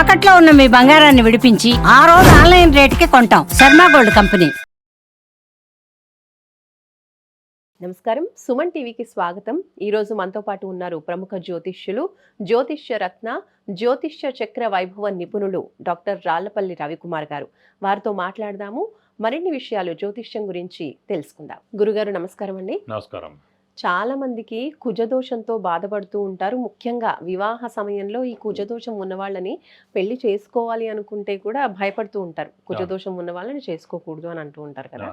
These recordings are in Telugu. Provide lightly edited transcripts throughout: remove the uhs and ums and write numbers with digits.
తాకట్లో ఉన్న మీ బంగారాన్ని విడిపించి ఆ రోజు ఆన్లైన్ రేటుకి కొంటాం. Sharma gold company. నమస్కారం, సుమన్ టీవీకి స్వాగతం. ఈరోజు మనతో పాటు ఉన్నారు ప్రముఖ జ్యోతిష్యులు, జ్యోతిష్య రత్న, జ్యోతిష్య చక్ర వైభవ నిపుణులు డాక్టర్ రాళ్లపల్లి రవికుమార్ గారు. వారితో మాట్లాడదాము, మరిన్ని విషయాలు జ్యోతిష్యం గురించి తెలుసుకుందాం. గురుగారు నమస్కారం అండి. నమస్కారం. చాలా మందికి కుజదోషంతో బాధపడుతూ ఉంటారు. ముఖ్యంగా వివాహ సమయంలో ఈ కుజదోషం ఉన్న వాళ్ళని పెళ్లి చేసుకోవాలి అనుకుంటే కూడా భయపడుతూ ఉంటారు. కుజదోషం ఉన్న వాళ్ళని చేసుకోకూడదు అని అంటూ ఉంటారు కదా.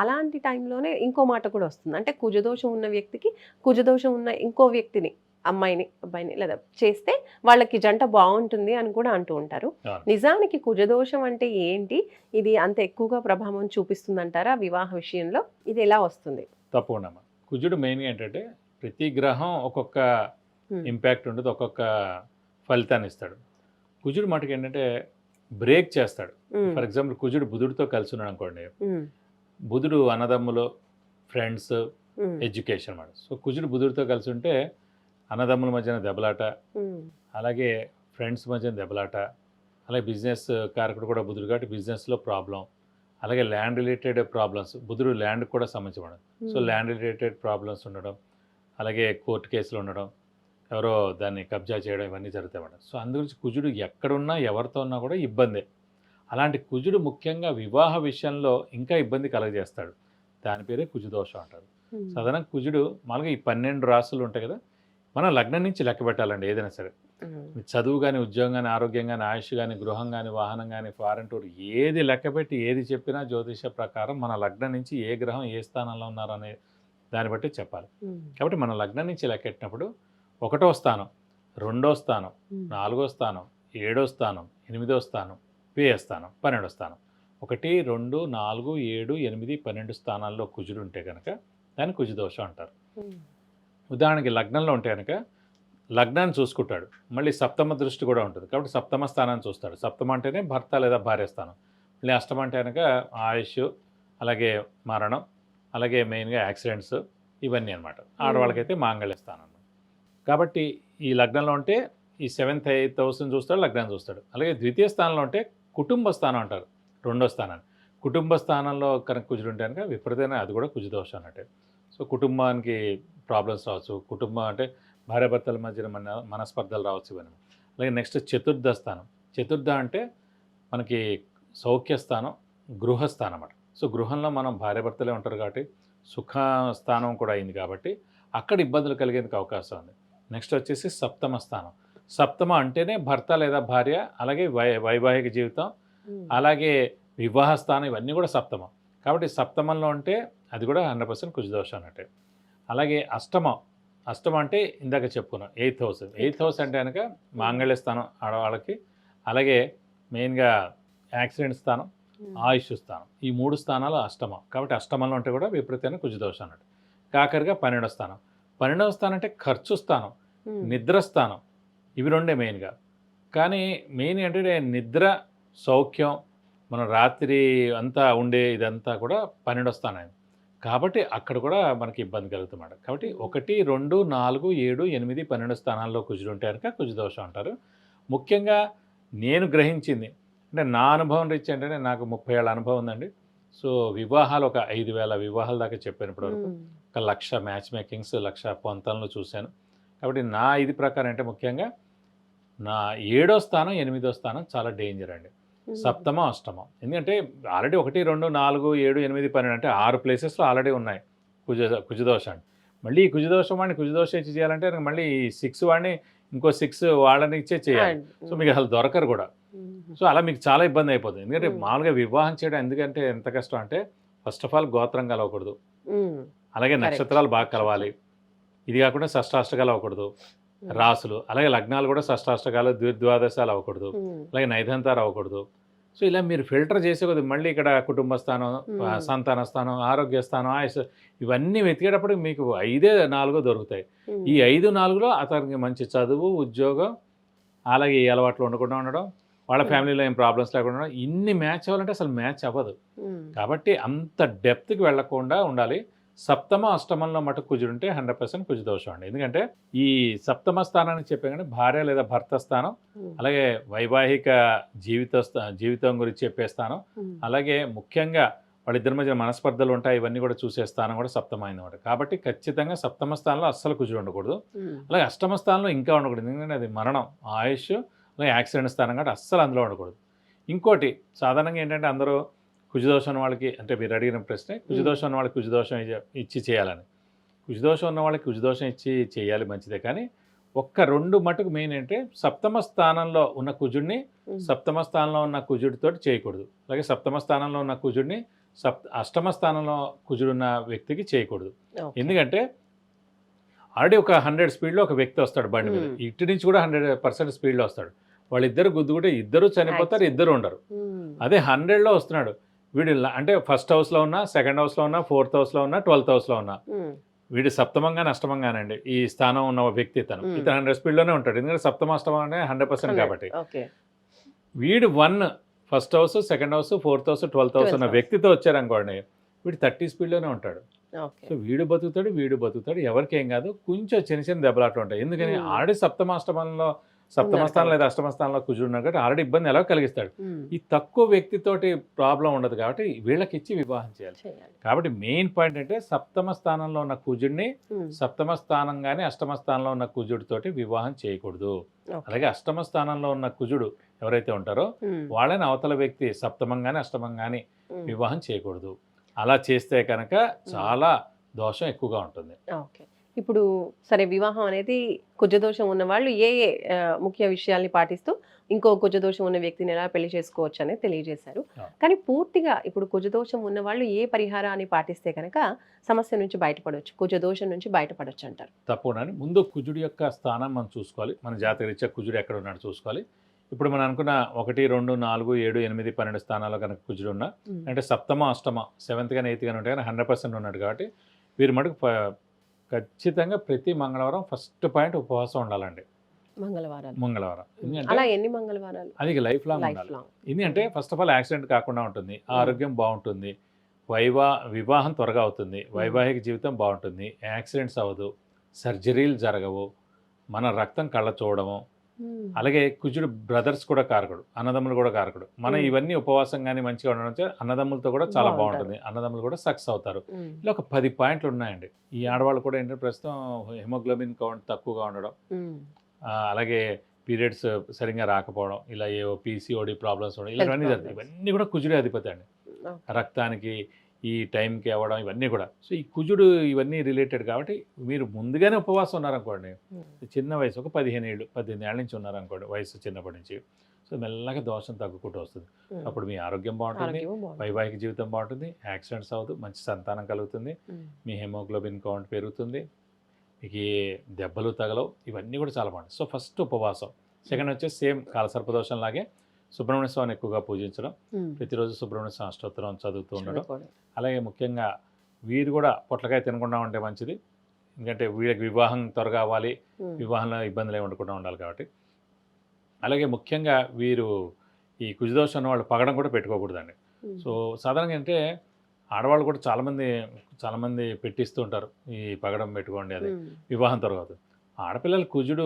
అలాంటి టైంలోనే ఇంకో మాట కూడా వస్తుంది. అంటే కుజదోషం ఉన్న వ్యక్తికి కుజదోషం ఉన్న ఇంకో వ్యక్తిని, అమ్మాయిని అబ్బాయిని లేదా చేస్తే వాళ్ళకి జంట బాగుంటుంది అని కూడా అంటూ ఉంటారు. నిజానికి కుజదోషం అంటే ఏంటి? ఇది అంత ఎక్కువగా ప్రభావం చూపిస్తుందంటారా వివాహ విషయంలో? ఇది ఎలా వస్తుంది? తప్పకుండా. కుజుడు మెయిన్గా ఏంటంటే ప్రతి గ్రహం ఒక్కొక్క ఇంపాక్ట్ ఉంటుంది, ఒక్కొక్క ఫలితాన్ని ఇస్తాడు. కుజుడు మటుకు ఏంటంటే బ్రేక్ చేస్తాడు. ఫర్ ఎగ్జాంపుల్ కుజుడు బుధుడితో కలిసి ఉన్నాడు అనుకోండి, బుధుడు అన్నదమ్ములు, ఫ్రెండ్స్, ఎడ్యుకేషన్ అన్నమాట. సో కుజుడు బుధుడితో కలిసి ఉంటే అన్నదమ్ముల మధ్యన దెబ్బలాట, అలాగే ఫ్రెండ్స్ మధ్యన దెబ్బలాట, అలాగే బిజినెస్ కారకుడు కూడా బుధుడు కాబట్టి బిజినెస్లో ప్రాబ్లం, అలాగే ల్యాండ్ రిలేటెడ్ ప్రాబ్లమ్స్, బుధుడు ల్యాండ్ కూడా సంబంధించడం. సో ల్యాండ్ రిలేటెడ్ ప్రాబ్లమ్స్ ఉండడం, అలాగే కోర్టు కేసులు ఉండడం, ఎవరో దాన్ని కబ్జా చేయడం, ఇవన్నీ జరుగుతాయి మేడం. సో అందుగురించి కుజుడు ఎక్కడున్నా ఎవరితో ఉన్నా కూడా ఇబ్బందే. అలాంటి కుజుడు ముఖ్యంగా వివాహ విషయంలో ఇంకా ఇబ్బంది కలగజేస్తాడు. దాని పేరే కుజుదోషం అంటారు. సాధారణంగా కుజుడు మామూలుగా ఈ 12 రాసులు ఉంటాయి కదా, మనం లగ్నం నుంచి లెక్క పెట్టాలండి. ఏదైనా సరే చదువు కానీ, ఉద్యోగం కానీ, ఆరోగ్యం కానీ, ఆయుష్ కానీ, గృహం కానీ, వాహనం కానీ, ఫారెన్ టూర్, ఏది లెక్కపెట్టి ఏది చెప్పినా జ్యోతిష ప్రకారం మన లగ్నం నుంచి ఏ గ్రహం ఏ స్థానంలో ఉన్నారనే దాన్ని బట్టి చెప్పాలి. కాబట్టి మన లగ్నం నుంచి లెక్కెట్టినప్పుడు 1వ స్థానం, 2వ స్థానం, 4వ స్థానం, 7వ స్థానం, 8వ స్థానం, వ్యయ స్థానం, 12వ స్థానం, 1, 2, 4, 7, 8, 12 స్థానాల్లో కుజుడు ఉంటే కనుక దాన్ని కుజుదోషం అంటారు. ఉదాహరణకి లగ్నంలో ఉంటే కనుక లగ్నాన్ని చూసుకుంటాడు, మళ్ళీ సప్తమ దృష్టి కూడా ఉంటుంది కాబట్టి సప్తమ స్థానాన్ని చూస్తాడు. సప్తమ అంటేనే భర్త లేదా భార్య స్థానం. మళ్ళీ అష్టమ అంటే కనుక ఆయుష్, అలాగే మరణం, అలాగే మెయిన్గా యాక్సిడెంట్స్, ఇవన్నీ అనమాట. ఆడవాళ్ళకైతే మాంగళ్య స్థానం. కాబట్టి ఈ లగ్నంలో ఉంటే ఈ 7th 8th హౌస్ని చూస్తాడు, లగ్నాన్ని చూస్తాడు. అలాగే ద్వితీయ స్థానంలో ఉంటే కుటుంబ స్థానం అంటారు, 2వ స్థానాన్ని. కుటుంబ స్థానంలో కనుక కుజుడు ఉంటే కనుక విపరీతమైన అది కూడా కుజుదోషం అన్నట్టే. సో కుటుంబానికి ప్రాబ్లమ్స్ రావచ్చు, కుటుంబం అంటే భార్యాభర్తల మధ్యన మనస్పర్ధలు రావచ్చు, ఇవన్నీ. అలాగే నెక్స్ట్ చతుర్థ స్థానం. చతుర్థ అంటే మనకి సౌఖ్య స్థానం, గృహస్థానం అన్నమాట. సో గృహంలో మనం భార్యాభర్తలే ఉంటారు కాబట్టి సుఖ స్థానం కూడా అయింది కాబట్టి అక్కడ ఇబ్బందులు కలిగేందుకు అవకాశం ఉంది. నెక్స్ట్ వచ్చేసి సప్తమ స్థానం. సప్తమ అంటేనే భర్త లేదా భార్య, అలాగే వైవాహిక జీవితం, అలాగే వివాహ స్థానం, ఇవన్నీ కూడా సప్తమం. కాబట్టి సప్తమంలో ఉంటే అది కూడా 100% కుజదోషం అన్నట్టే. అలాగే అష్టమం అంటే ఇందాక చెప్పుకున్నాం 8th హౌస్. 8th హౌస్ అంటే కనుక మాంగళ్య స్థానం ఆడవాళ్ళకి, అలాగే మెయిన్గా యాక్సిడెంట్ స్థానం, ఆయుష్ స్థానం, ఈ 3 స్థానాలు అష్టమం. కాబట్టి అష్టమంలో ఉంటే కూడా విపరీతమైన కుజదోషం అన్నట్టు. కాకరిగా 12వ స్థానం. 12వ స్థానం అంటే ఖర్చు స్థానం, నిద్ర స్థానం, ఇవి రెండే మెయిన్గా. కానీ మెయిన్ ఏంటంటే నిద్ర, సౌఖ్యం, మనం రాత్రి అంతా ఉండే ఇదంతా కూడా 12వ స్థానం. కాబట్టి అక్కడ కూడా మనకి ఇబ్బంది కలుగుతుందన్నమాట. కాబట్టి 1, 2, 4, 7, 8, 12 స్థానాల్లో కుజుడు ఉంటే కనుక కుజదోషం అంటారు. ముఖ్యంగా నేను గ్రహించింది అంటే నా అనుభవం రీత్యా ఏంటంటే నాకు 30 ఏళ్ళ అనుభవం ఉందండి. సో వివాహాలు ఒక 5,000 వివాహాల దాకా చెప్పాను ఇప్పటివరకు. 1,00,000 మ్యాచ్ మేకింగ్స్, 1,00,000 పొంతనలు చూశాను. కాబట్టి నా ఇది ప్రకారం అంటే ముఖ్యంగా నా 7వ స్థానం, 8వ స్థానం చాలా డేంజర్ అండి. సప్తమం, అష్టమం. ఎందుకంటే ఆల్రెడీ 1, 2, 4, 7, 8, 12 అంటే 6 ప్లేసెస్లో ఆల్రెడీ ఉన్నాయి కుజదోషం. మళ్ళీ ఈ కుజదోషం వాడిని కుజదోషం ఇచ్చి చేయాలంటే మళ్ళీ ఈ 6 వాడిని ఇంకో 6 వాళ్ళని ఇచ్చే చేయాలి. సో మీకు అసలు దొరకరు కూడా. సో అలా మీకు చాలా ఇబ్బంది అయిపోతుంది. ఎందుకంటే మామూలుగా వివాహం చేయడం ఎందుకంటే ఎంత కష్టం అంటే ఫస్ట్ ఆఫ్ ఆల్ గోత్రం కలవకూడదు, అలాగే నక్షత్రాలు బాగా కలవాలి, ఇది కాకుండా షష్టాష్టకాలు అవ్వకూడదు, రాసులు, అలాగే లగ్నాలు కూడా షష్టాష్టకాలు, ద్విద్వాదశాలు అవ్వకూడదు, అలాగే నైదంతారు అవ్వకూడదు. సో ఇలా మీరు ఫిల్టర్ చేసే కొద్ది మళ్ళీ ఇక్కడ కుటుంబ స్థానం, సంతాన స్థానం, ఆరోగ్య స్థానం, ఆయుష్, ఇవన్నీ వెతికేటప్పుడు మీకు 5, 4 దొరుకుతాయి. ఈ 5, 4లో అతనికి మంచి చదువు, ఉద్యోగం, అలాగే ఈ అలవాట్లు ఉండకుండా ఉండడం, వాళ్ళ ఫ్యామిలీలో ఏం ప్రాబ్లమ్స్ లేకుండా ఉండడం, ఇన్ని మ్యాచ్ అవ్వాలంటే అసలు మ్యాచ్ అవ్వదు. కాబట్టి అంత డెప్త్కి వెళ్లకుండా ఉండాలి. సప్తమ అష్టమంలో మటుకు కుజుడు ఉంటే 100% కుజ దోషం అండి. ఎందుకంటే ఈ సప్తమ స్థానాన్ని చెప్పాం కానీ భార్య లేదా భర్త స్థానం, అలాగే వైవాహిక జీవితం గురించి చెప్పే స్థానం, అలాగే ముఖ్యంగా వాళ్ళిద్దరి మధ్య మనస్పర్ధలు ఉంటాయి, ఇవన్నీ కూడా చూసే స్థానం కూడా సప్తమైనమాట. కాబట్టి ఖచ్చితంగా సప్తమ స్థానంలో అస్సలు కుజుడు ఉండకూడదు. అలాగే అష్టమ స్థానంలో ఇంకా ఉండకూడదు, ఎందుకంటే అది మరణం, ఆయుష్, అలాగే యాక్సిడెంట్ స్థానం కాబట్టి అస్సలు అందులో ఉండకూడదు. ఇంకోటి సాధారణంగా ఏంటంటే అందరూ కుజదోషం ఉన్న వాళ్ళకి, అంటే మీరు అడిగిన ప్రశ్నే, కుజదోషం ఉన్న వాళ్ళకి కుజదోషం ఇచ్చి చేయాలని. కుజదోషం ఉన్న వాళ్ళకి కుజదోషం ఇచ్చి చేయాలి, మంచిదే. కానీ ఒక్క 2 మటుకు మెయిన్ అంటే సప్తమ స్థానంలో ఉన్న కుజుడిని సప్తమ స్థానంలో ఉన్న కుజుడితో చేయకూడదు. అలాగే సప్తమ స్థానంలో ఉన్న కుజుడిని అష్టమ స్థానంలో కుజుడున్న వ్యక్తికి చేయకూడదు. ఎందుకంటే ఆల్రెడీ ఒక 100 స్పీడ్లో ఒక వ్యక్తి వస్తాడు బండి మీద, ఇటు నుంచి కూడా 100% స్పీడ్లో వస్తాడు. వాళ్ళిద్దరు గుద్దుకుంటే ఇద్దరు చనిపోతారు, ఇద్దరు ఉండరు. అదే 100లో వస్తున్నాడు వీడు, అంటే ఫస్ట్ హౌస్లో ఉన్నా, సెకండ్ హౌస్లో ఉన్నా, 4th హౌస్లో ఉన్నా, 12th హౌస్లో ఉన్నా, వీడు సప్తమంగానే అష్టమంగానండి ఈ స్థానం ఉన్న వ్యక్తి ఇతను 100 స్పీడ్లోనే ఉంటాడు. ఎందుకంటే సప్తమ అష్టమం అనే 100% కాబట్టి. వీడు 1 first house, second house, 4th house, 12th house ఉన్న వ్యక్తితో వచ్చారనుకోండి, వీడు 30 స్పీడ్లోనే ఉంటాడు. సో వీడు బతుకుతాడు, ఎవరికి ఏం కాదు. కొంచెం చిన్న చిన్న దెబ్బలాట్లు ఉంటాయి. ఎందుకని ఆల్రెడీ సప్తమ స్థానం లేదా అష్టమ స్థానంలో కుజుడు ఉన్నాడు కాబట్టి ఆల్రెడీ ఇబ్బంది ఎలా కలిగిస్తాడు. ఈ తక్కువ వ్యక్తితోటి ప్రాబ్లం ఉండదు కాబట్టి వీళ్ళకి ఇచ్చి వివాహం చేయాలి. కాబట్టి మెయిన్ పాయింట్ అంటే సప్తమ స్థానంలో ఉన్న కుజుడిని సప్తమ స్థానం కానీ అష్టమ స్థానంలో ఉన్న కుజుడితోటి వివాహం చేయకూడదు. అలాగే అష్టమ స్థానంలో ఉన్న కుజుడు ఎవరైతే ఉంటారో వాళ్ళని అవతల వ్యక్తి సప్తమం కానీ అష్టమం కానీ వివాహం చేయకూడదు. అలా చేస్తే కనుక చాలా దోషం ఎక్కువగా ఉంటుంది. ఇప్పుడు సరే, వివాహం అనేది కుజదోషం ఉన్న వాళ్ళు ఏ ముఖ్య విషయాల్ని పాటిస్తూ ఇంకో కుజదోషం ఉన్న వ్యక్తిని ఎలా పెళ్లి చేసుకోవచ్చు అనేది తెలియజేశారు. కానీ పూర్తిగా ఇప్పుడు కుజదోషం ఉన్న వాళ్ళు ఏ పరిహారాన్ని పాటిస్తే కనుక సమస్య నుంచి బయటపడవచ్చు, కుజదోషం నుంచి బయటపడవచ్చు అంటారు? తప్పకుండా. ముందు కుజుడి యొక్క స్థానం మనం చూసుకోవాలి. మన జాతకరీత్యా కుజుడు ఎక్కడ ఉన్నాడు చూసుకోవాలి. ఇప్పుడు మనం అనుకున్న 1, 2, 4, 7, 8, 12 స్థానాల్లో కనుక కుజుడు ఉన్నా, అంటే సప్తమ అష్టమ 7th కానీ 8th కానీ ఉంటే కానీ 100% ఉన్నాడు కాబట్టి వీరు మటుకు ఖచ్చితంగా ప్రతి మంగళవారం ఫస్ట్ పాయింట్ ఉపవాసం ఉండాలండి. మంగళవారం ఎన్ని మంగళవారాలు? అది లైఫ్ లాంగ్ ఉండాలి. ఎందుకంటే ఫస్ట్ ఆఫ్ ఆల్ యాక్సిడెంట్ కాకుండా ఉంటుంది, ఆరోగ్యం బాగుంటుంది, వివాహం త్వరగా అవుతుంది, వైవాహిక జీవితం బాగుంటుంది, యాక్సిడెంట్స్ అవ్వదు, సర్జరీలు జరగవు, మన రక్తం కళ్ళ చూడము. అలాగే కుజుడు బ్రదర్స్ కూడా కారకుడు, అన్నదమ్ములు కూడా కారకుడు. మనం ఇవన్నీ ఉపవాసం కానీ మంచిగా ఉండడం అన్నదమ్ములతో కూడా చాలా బాగుంటుంది, అన్నదమ్ములు కూడా సక్సెస్ అవుతారు. ఇలా ఒక 10 పాయింట్లు ఉన్నాయండి. ఈ ఆడవాళ్ళు కూడా ఏంటంటే ప్రస్తుతం హిమోగ్లోబిన్ కౌంట్ తక్కువగా ఉండడం, అలాగే పీరియడ్స్ సరిగ్గా రాకపోవడం, ఇలా ఏవో పీసీఓడి ప్రాబ్లమ్స్ ఉండడం, ఇలాంటివన్నీ జరుగుతాయి. ఇవన్నీ కూడా కుజుడే అధిపతి అండి. రక్తానికి ఈ టైంకి అవ్వడం ఇవన్నీ కూడా. సో ఈ కుజుడు ఇవన్నీ రిలేటెడ్ కాబట్టి మీరు ముందుగానే ఉపవాసం ఉన్నారనుకోండి, చిన్న వయసు ఒక 15 ఏళ్ళు 18 ఏళ్ళ నుంచి ఉన్నారనుకోండి, వయసు చిన్నప్పటి నుంచి, సో మెల్లగా దోషం తగ్గుకుంటూ వస్తుంది. అప్పుడు మీ ఆరోగ్యం బాగుంటుంది, వైవాహిక జీవితం బాగుంటుంది, యాక్సిడెంట్స్ అవ్వదు, మంచి సంతానం కలుగుతుంది, మీ హెమోగ్లోబిన్ కౌంట్ పెరుగుతుంది, మీకు ఏ దెబ్బలు తగలవు, ఇవన్నీ కూడా చాలా బాగుంటుంది. సో ఫస్ట్ ఉపవాసం. సెకండ్ వచ్చేసి సేమ్ కాలసర్పదోషం లాగే సుబ్రహ్మణ్య స్వామిని ఎక్కువగా పూజించడం, ప్రతిరోజు సుబ్రహ్మణ్య స్వామి అష్టోత్తరం చదువుతూ ఉండడం. అలాగే ముఖ్యంగా వీరు కూడా పొట్లకాయ తినకుండా ఉంటే మంచిది, ఎందుకంటే వీళ్ళకి వివాహం త్వరగా అవ్వాలి, వివాహంలో ఇబ్బందులు ఏమి ఉండకుండా ఉండాలి కాబట్టి. అలాగే ముఖ్యంగా వీరు ఈ కుజదోషం ఉన్న వాళ్ళు పగడం కూడా పెట్టుకోకూడదండి. సో సాధారణంగా అంటే ఆడవాళ్ళు కూడా చాలామంది పెట్టిస్తూ ఉంటారు, ఈ పగడం పెట్టుకోండి, అది వివాహం త్వరగా అవుతుంది. ఆడపిల్లలు కుజుడు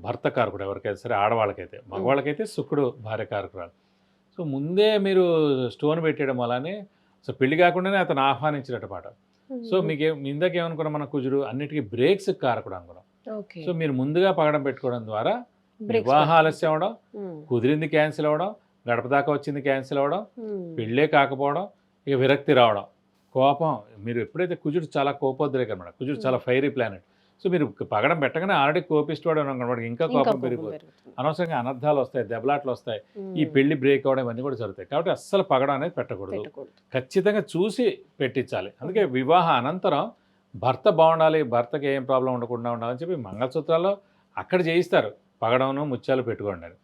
భర్త కారకుడు ఎవరికైతే సరే, ఆడవాళ్ళకైతే. మగవాళ్ళకైతే శుక్రుడు భార్య కారకురాలు. సో ముందే మీరు స్టోన్ పెట్టేయడం వల్లనే సో పెళ్లి కాకుండానే అతను ఆహ్వానించినట్టు. సో మీకు ఇందాకేమనుకున్నాం, మన కుజుడు అన్నిటికీ బ్రేక్స్ కారకుడు అనుకున్నాం. సో మీరు ముందుగా పగడం పెట్టుకోవడం ద్వారా వివాహ ఆలస్యం అవడం, కుదిరింది క్యాన్సిల్ అవ్వడం, గడప దాకా వచ్చింది క్యాన్సిల్ అవ్వడం, పెళ్ళే కాకపోవడం, ఇక విరక్తి రావడం, కోపం. మీరు ఎప్పుడైతే కుజుడు చాలా కోపోద్రేకం అన్నమాట, కుజుడు చాలా ఫైరీ ప్లానెట్. సో మీరు పగడం పెట్టగానే ఆల్రెడీ కోపిస్తాడు అనుకోండి, ఇంకా కోపం పెరిగిపోతుంది, అనవసరంగా అనర్థాలు వస్తాయి, దెబ్బలాట్లు వస్తాయి, ఈ పెళ్లి బ్రేక్ అవ్వడం ఇవన్నీ కూడా జరుగుతాయి. కాబట్టి అస్సలు పగడం అనేది పెట్టకూడదు, ఖచ్చితంగా చూసి పెట్టించాలి. అందుకే వివాహ అనంతరం భర్త బాగుండాలి, భర్తకి ఏం ప్రాబ్లం ఉండకుండా ఉండాలని చెప్పి మంగళసూత్రాల్లో అక్కడ చేయిస్తారు, పగడంను ముత్యాలు పెట్టుకోండి అని.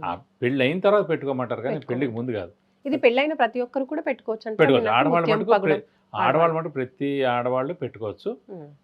ఆ పెళ్ళి అయిన తర్వాత పెట్టుకోమంటారు కానీ పెళ్లికి ముందు కాదు. ఇది పెళ్ళైన ప్రతి ఒక్కరు కూడా పెట్టుకోవచ్చు. ఆడవాళ్ళు మటుకు ప్రతి ఆడవాళ్ళు పెట్టుకోవచ్చు.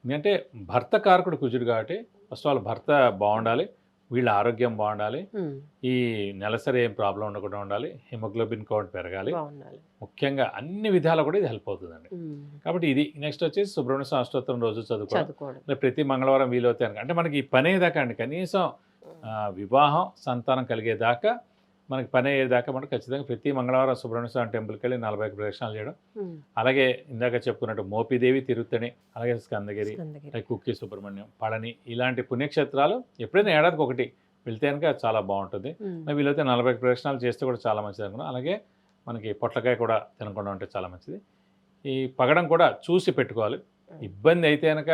ఎందుకంటే భర్త కారకుడు కుజుడు కాబట్టి ఫస్ట్ ఆల్ భర్త బాగుండాలి, వీళ్ళ ఆరోగ్యం బాగుండాలి, ఉమ్. ఈ నెలసరి ఏం ప్రాబ్లం ఉండకుండా ఉండాలి, హిమోగ్లోబిన్ కౌంట్ పెరగాలి, బాగుండాలి. ముఖ్యంగా అన్ని విధాలు కూడా ఇది హెల్ప్ అవుతుందండి. ఉమ్. కాబట్టి ఇది నెక్స్ట్ వచ్చేసి సుబ్రహ్మణ్య స్వామి అష్టోత్తరం రోజు చదువుకోవడం, చదువుకోవడం. లేదా ప్రతి మంగళవారం వీలవుతాయి అంటే మనకి ఈ పని అయ్యేదాకా అండి, కనీసం వివాహం సంతానం కలిగేదాకా మనకి పని అయ్యేదాకా మనం ఖచ్చితంగా ప్రతి మంగళవారం సుబ్రహ్మణ్య స్వామి టెంపుల్కి వెళ్ళి 40 ప్రదక్షిణాలు చేయడం. ఉమ్. అలాగే ఇందాక చెప్పుకున్నట్టు మోపిదేవి, తిరుత్తణి, అలాగే స్కందగిరి, స్కందగిరి. కుక్కి సుబ్రహ్మణ్యం, పళని ఇలాంటి పుణ్యక్షేత్రాలు ఎప్పుడైనా ఏడాదికి ఒకటి వెళ్తే కనుక చాలా బాగుంటుంది. ఉమ్. వీలైతే 40 ప్రదక్షిణాలు చేస్తే కూడా చాలా మంచిది అనుకున్నాం. అలాగే మనకి పొట్లకాయ కూడా తినకుండా ఉంటే చాలా మంచిది. ఈ పగడం కూడా చూసి పెట్టుకోవాలి. ఇబ్బంది అయితే కనుక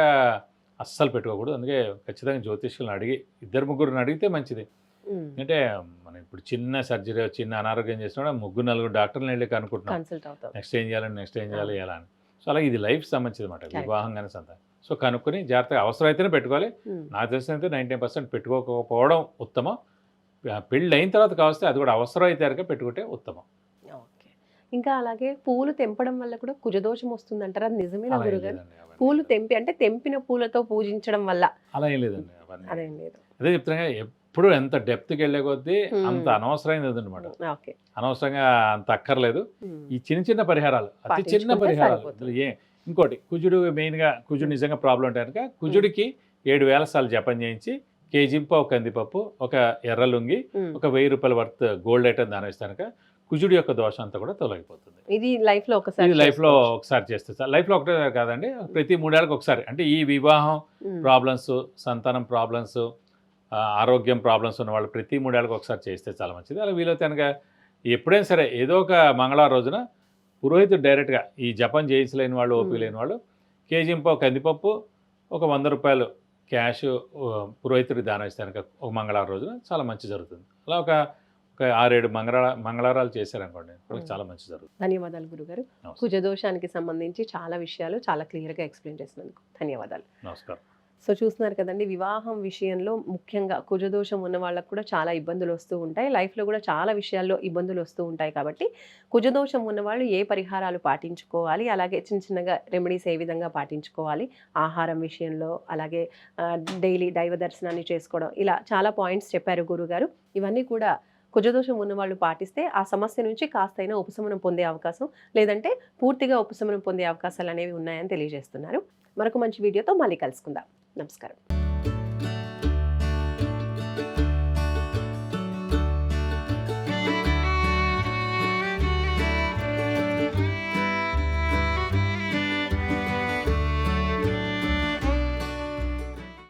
అస్సలు పెట్టుకోకూడదు. అందుకే ఖచ్చితంగా జ్యోతిష్యులను అడిగి 2-3 అడిగితే మంచిది. ఉమ్. అంటే మనం ఇప్పుడు చిన్న సర్జరీ, చిన్న అనారోగ్యం చేసినా 3-4 డాక్టర్ని వెళ్ళి కనుక్కుంటున్నాం, కన్సల్ట్ అవుతాం. నెక్స్ట్ ఏం చేయాలి ఎలా అని. సో అలాగే ఇది లైఫ్ సంబంధించింది అనమాట, వివాహం కానీ సంతానం. సో కనుక్కొని జాగ్రత్తగా అవసరమైతేనే పెట్టుకోవాలి. ఉమ్. నాకు తెలిసినైతే 90% పెట్టుకోకపోవడం ఉత్తమం. పెళ్ళి అయిన తర్వాత కావస్తే అది కూడా అవసరం అయితే కనుక పెట్టుకుంటే ఉత్తమం. ఓకే. ఇంకా అలాగే పూలు తెంపడం వల్ల కూడా కుజదోషం వస్తుందంటారా? అది నిజమేనా అలా ఏం గురుగారు? లేదండి, అవన్నీ పూలు లేదు. తెంపి అంటే తెంపిన పూలతో పూజించడం వల్ల అలా ఏం లేదండి, అవన్నీ అదేం లేదు. అదే చెప్తున్నా, ఎప్పుడు ఎంత డెప్త్కి వెళ్ళే కొద్దీ అంత అనవసరమైనది అనమాట. ఓకే. అనవసరంగా అంత అక్కర్లేదు. ఉమ్. ఈ చిన్న పరిహారాలు, అతి చిన్న పాటించుకుంటే పరిహారాలు. సరిపోతుంది. ఇంకోటి కుజుడు మెయిన్గా, కుజుడు నిజంగా ప్రాబ్లం అంటే కనుక కుజుడికి 7,000 సార్లు జపం చేయించి కేజింపావు కందిపప్పు, ఒక ఎర్ర లుంగి, ఉమ్. ఒక 1000 రూపాయల వర్త్ గోల్డ్ ఐటమ్ దాని ఇస్తే కనుక కుజుడి యొక్క దోషం అంతా కూడా తొలగిపోతుంది. ఇది లైఫ్ లో ఒకసారి ఇది లైఫ్లో చేసుకోవచ్చు. ఒకసారి చేస్తే సార్, లైఫ్లో ఒకటే కాదండి, ప్రతి 3 ఏళ్ళకి ఒకసారి. అంటే ఈ వివాహం ఉమ్. ప్రాబ్లమ్స్, సంతానం ప్రాబ్లమ్స్, ఆరోగ్యం ప్రాబ్లమ్స్ ఉన్న వాళ్ళు ప్రతి 3 ఏళ్ళకి ఒకసారి చేస్తే చాలా మంచిది. అలా వీలైతే కనుక ఎప్పుడైనా సరే ఏదో ఒక మంగళవారం రోజున పురోహితుడు డైరెక్ట్గా ఈ జపం చేయించలేని వాళ్ళు, ఓపిక లేని వాళ్ళు కేజింపావు కందిపప్పు, ఒక 100 రూపాయలు క్యాష్ పురోహితుడికి దానం ఇస్తే కనుక ఒక మంగళవారం రోజున చాలా మంచి జరుగుతుంది. అలా ఒక 6-7 మంగళవారాలు చేశారనుకోండి, వాళ్ళకి చాలా మంచి జరుగుతుంది. ధన్యవాదాలు గురుగారు. నమస్కారం. కుజదోషానికి సంబంధించి చాలా విషయాలు చాలా క్లియర్గా ఎక్స్ప్లెయిన్ చేసినందుకు ధన్యవాదాలు. నమస్కారం. సో చూస్తున్నారు కదండి, వివాహం విషయంలో ముఖ్యంగా కుజదోషం ఉన్న వాళ్ళకు కూడా చాలా ఇబ్బందులు వస్తూ ఉంటాయి. లైఫ్లో కూడా చాలా విషయాల్లో ఇబ్బందులు వస్తూ ఉంటాయి. కాబట్టి కుజదోషం ఉన్న వాళ్ళు ఏ పరిహారాలు పాటించుకోవాలి, అలాగే చిన్నగా రెమెడీస్ ఏ విధంగా పాటించుకోవాలి, ఆహారం విషయంలో, అలాగే డైలీ దైవ దర్శనాన్ని చేసుకోవడం, ఇలా చాలా పాయింట్స్ చెప్పారు గురుగారు. ఇవన్నీ కూడా కుజదోషం ఉన్న వాళ్ళు పాటిస్తే ఆ సమస్య నుంచి కాస్తైనా ఉపశమనం పొందే అవకాశం, లేదంటే పూర్తిగా ఉపశమనం పొందే అవకాశాలు అనేవి ఉన్నాయని తెలియజేస్తున్నారు. మరొక మంచి వీడియోతో మళ్ళీ కలుసుకుందాం. నమస్కారం.